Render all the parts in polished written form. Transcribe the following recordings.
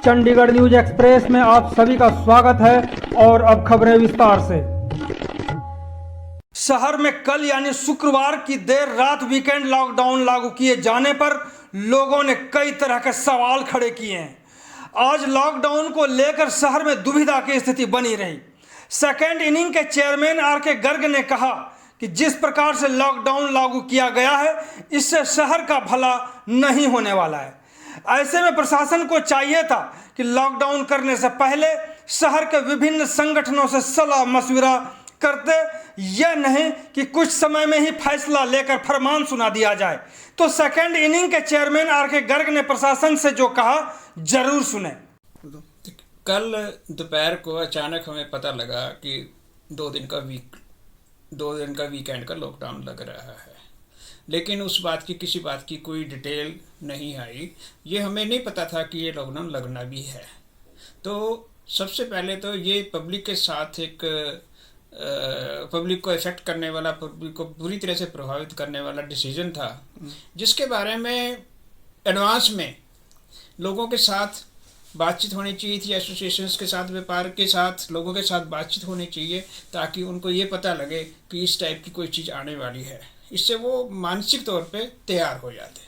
Chandigarh news express में आप सभी का स्वागत है और अब खबरें विस्तार से। शहर में कल यानी शुक्रवार की देर रात वीकेंड लॉकडाउन लागू किए जाने पर लोगों ने कई तरह के सवाल खड़े किए हैं। आज लॉकडाउन को लेकर शहर में दुविधा की स्थिति बनी रही। सेकेंड इनिंग के चेयरमैन आर.के. गर्ग ने कहा कि जिस प्रकार से लॉकडाउन लागू किया गया है इससे शहर का भला नहीं होने वाला है। ऐसे में प्रशासन को चाहिए था कि लॉकडाउन करने से पहले शहर के विभिन्न संगठनों से सलाह मशविरा करते, यह नहीं कि कुछ समय में ही फैसला लेकर फरमान सुना दिया जाए। तो सेकेंड इनिंग के चेयरमैन आर.के. गर्ग ने प्रशासन से जो कहा जरूर सुने। कल दोपहर को अचानक हमें पता लगा कि 2 दिन का वीकेंड का लॉकडाउन लग रहा है, लेकिन उस बात की किसी बात की कोई डिटेल नहीं आई। ये हमें नहीं पता था कि ये लॉकडाउन लगना भी है। तो सबसे पहले तो ये पब्लिक के साथ एक पब्लिक को इफेक्ट करने वाला, पब्लिक को पूरी तरह से प्रभावित करने वाला डिसीजन था, जिसके बारे में एडवांस में लोगों के साथ बातचीत होनी चाहिए थी। एसोसिएशंस के साथ, व्यापार के साथ, लोगों के साथ बातचीत होनी चाहिए ताकि उनको ये पता लगे कि इस टाइप की कोई चीज़ आने वाली है। इससे वो मानसिक तौर पे तैयार हो जाते।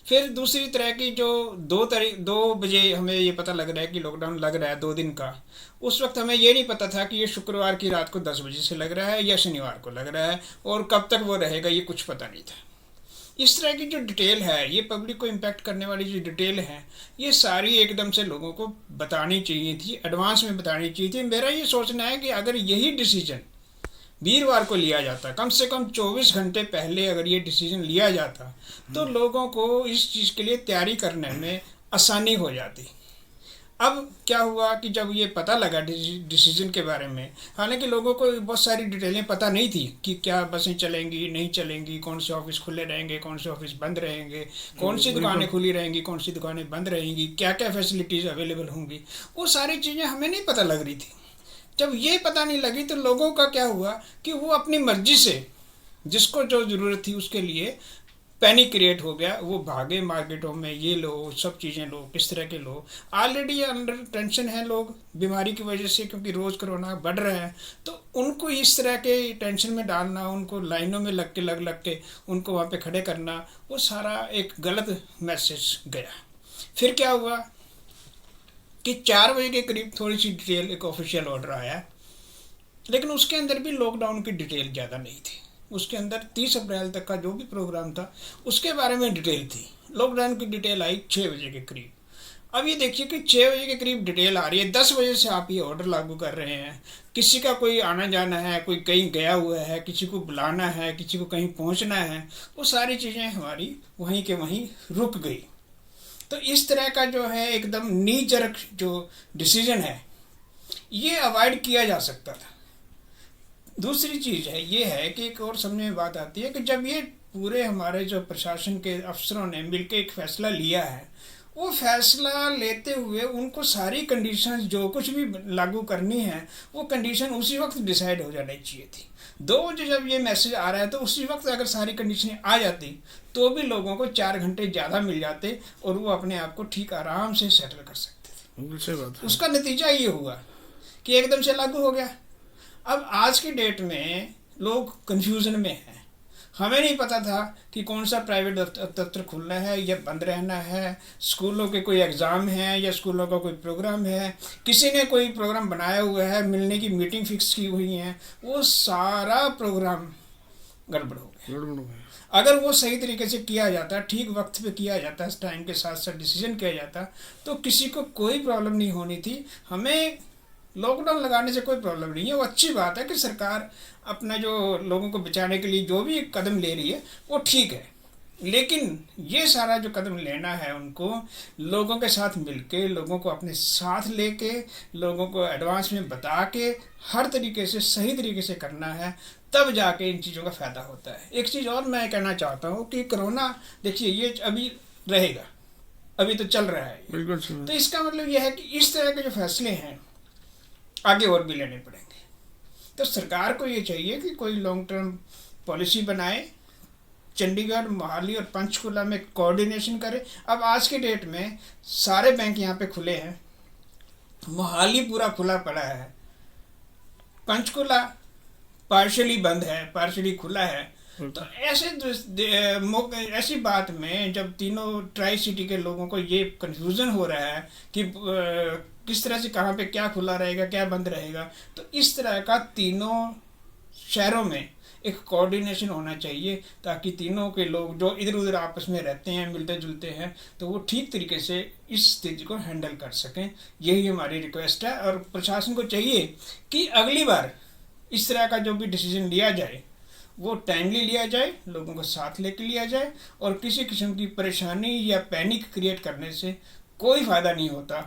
फिर दूसरी तरह की जो 2 बजे हमें ये पता लग रहा है कि लॉकडाउन लग रहा है 2 दिन का, उस वक्त हमें ये नहीं पता था कि ये शुक्रवार की रात को 10 बजे से लग रहा है या शनिवार को लग रहा है और कब तक वो रहेगा ये कुछ पता नहीं था। इस तरह की जो डिटेल है, ये पब्लिक को इम्पैक्ट करने वाली जो डिटेल है, ये सारी एकदम से लोगों को बतानी चाहिए थी, एडवांस में बतानी चाहिए थी। मेरा ये सोचना है कि अगर यही डिसीजन वीरवार को लिया जाता, कम से कम 24 घंटे पहले अगर ये डिसीजन लिया जाता, तो लोगों को इस चीज़ के लिए तैयारी करने में आसानी हो जाती। अब क्या हुआ कि जब ये पता लगा डिसीजन के बारे में, हालांकि लोगों को बहुत सारी डिटेलें पता नहीं थी कि क्या बसें चलेंगी, नहीं चलेंगी, कौन से ऑफिस खुले रहेंगे, कौन से ऑफिस बंद रहेंगे, कौन सी दुकानें खुली रहेंगी, कौन सी दुकानें बंद रहेंगी, क्या क्या फैसिलिटीज़ अवेलेबल होंगी, वो सारी चीज़ें हमें नहीं पता लग रही थी। जब ये पता नहीं लगी तो लोगों का क्या हुआ कि वो अपनी मर्जी से, जिसको जो ज़रूरत थी उसके लिए पैनिक क्रिएट हो गया। वो भागे मार्केटों में, ये लो, सब चीज़ें लो, किस तरह के लो। ऑलरेडी अंडर टेंशन है लोग बीमारी की वजह से, क्योंकि रोज़ कोरोना बढ़ रहा है। तो उनको इस तरह के टेंशन में डालना, उनको लाइनों में लग के उनको वहाँ पे खड़े करना, वो सारा एक गलत मैसेज गया। फिर क्या हुआ कि 4 बजे के करीब थोड़ी सी डिटेल, एक ऑफिशियल ऑर्डर आया, लेकिन उसके अंदर भी लॉकडाउन की डिटेल ज़्यादा नहीं थी। उसके अंदर 30 अप्रैल तक का जो भी प्रोग्राम था उसके बारे में डिटेल थी। लॉकडाउन की डिटेल आई 6 बजे के करीब। अब ये देखिए कि 6 बजे के करीब डिटेल आ रही है, 10 बजे से आप ये ऑर्डर लागू कर रहे हैं। किसी का कोई आना जाना है, कोई कहीं गया हुआ है, किसी को बुलाना है, किसी को कहीं पहुंचना है, वो सारी चीज़ें हमारी वहीं के वहीं रुक गई। तो इस तरह का जो है एकदम नी जरक जो डिसीजन है, ये अवॉइड किया जा सकता था। दूसरी चीज़ है ये है कि एक और समझ में बात आती है कि जब ये पूरे हमारे जो प्रशासन के अफसरों ने मिलकर एक फ़ैसला लिया है, वो फैसला लेते हुए उनको सारी कंडीशंस जो कुछ भी लागू करनी है, वो कंडीशन उसी वक्त डिसाइड हो जानी चाहिए थी। 2 बजे जब ये मैसेज आ रहा है तो उसी वक्त अगर सारी कंडीशनें आ जाती तो भी लोगों को 4 घंटे ज़्यादा मिल जाते और वो अपने आप को ठीक आराम से सेटल कर सकते थे। उसका नतीजा ये हुआ कि एकदम से लागू हो गया। अब आज की डेट में लोग कन्फ्यूज़न में हैं। हमें नहीं पता था कि कौन सा प्राइवेट दफ्तर खुलना है या बंद रहना है, स्कूलों के कोई एग्ज़ाम है या स्कूलों का कोई प्रोग्राम है, किसी ने कोई प्रोग्राम बनाया हुआ है, मिलने की मीटिंग फिक्स की हुई है, वो सारा प्रोग्राम गड़बड़ हो गया। अगर वो सही तरीके से किया जाता, ठीक वक्त पे किया जाता, टाइम के साथ साथ डिसीजन किया जाता, तो किसी को कोई प्रॉब्लम नहीं होनी थी। हमें लॉकडाउन लगाने से कोई प्रॉब्लम नहीं है। वो अच्छी बात है कि सरकार अपना जो लोगों को बचाने के लिए जो भी कदम ले रही है वो ठीक है, लेकिन ये सारा जो कदम लेना है उनको लोगों के साथ मिलके, लोगों को अपने साथ लेके, लोगों को एडवांस में बता के हर तरीके से सही तरीके से करना है, तब जाके इन चीज़ों का फ़ायदा होता है। एक चीज़ और मैं कहना चाहता हूँ कि कोरोना, देखिए ये अभी रहेगा, अभी तो चल रहा है, बिल्कुल। तो इसका मतलब यह है कि इस तरह के जो फैसले हैं आगे और भी लेने पड़ेंगे। तो सरकार को ये चाहिए कि कोई लॉन्ग टर्म पॉलिसी बनाए चंडीगढ़, मोहाली और पंचकुला में कोऑर्डिनेशन करे। अब आज के डेट में सारे बैंक यहाँ पे खुले हैं, मोहाली पूरा खुला पड़ा है, पंचकुला पार्शली बंद है, पार्शली खुला है। तो ऐसी बात में जब तीनों ट्राई सिटी के लोगों को ये कंफ्यूजन हो रहा है कि किस तरह से कहाँ पे क्या खुला रहेगा, क्या बंद रहेगा, तो इस तरह का तीनों शहरों में एक कोऑर्डिनेशन होना चाहिए, ताकि तीनों के लोग जो इधर उधर आपस में रहते हैं, मिलते जुलते हैं, तो वो ठीक तरीके से इस स्थिति को हैंडल कर सकें। यही हमारी रिक्वेस्ट है। और प्रशासन को चाहिए कि अगली बार इस तरह का जो भी डिसीजन लिया जाए वो टाइमली लिया जाए, लोगों को साथ लेके लिया जाए, और किसी किस्म की परेशानी या पैनिक क्रिएट करने से कोई फायदा नहीं होता।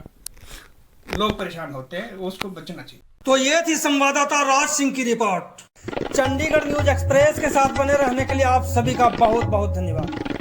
लोग परेशान होते हैं, उसको बचना चाहिए। तो ये थी संवाददाता राज सिंह की रिपोर्ट। चंडीगढ़ न्यूज एक्सप्रेस के साथ बने रहने के लिए आप सभी का बहुत बहुत धन्यवाद।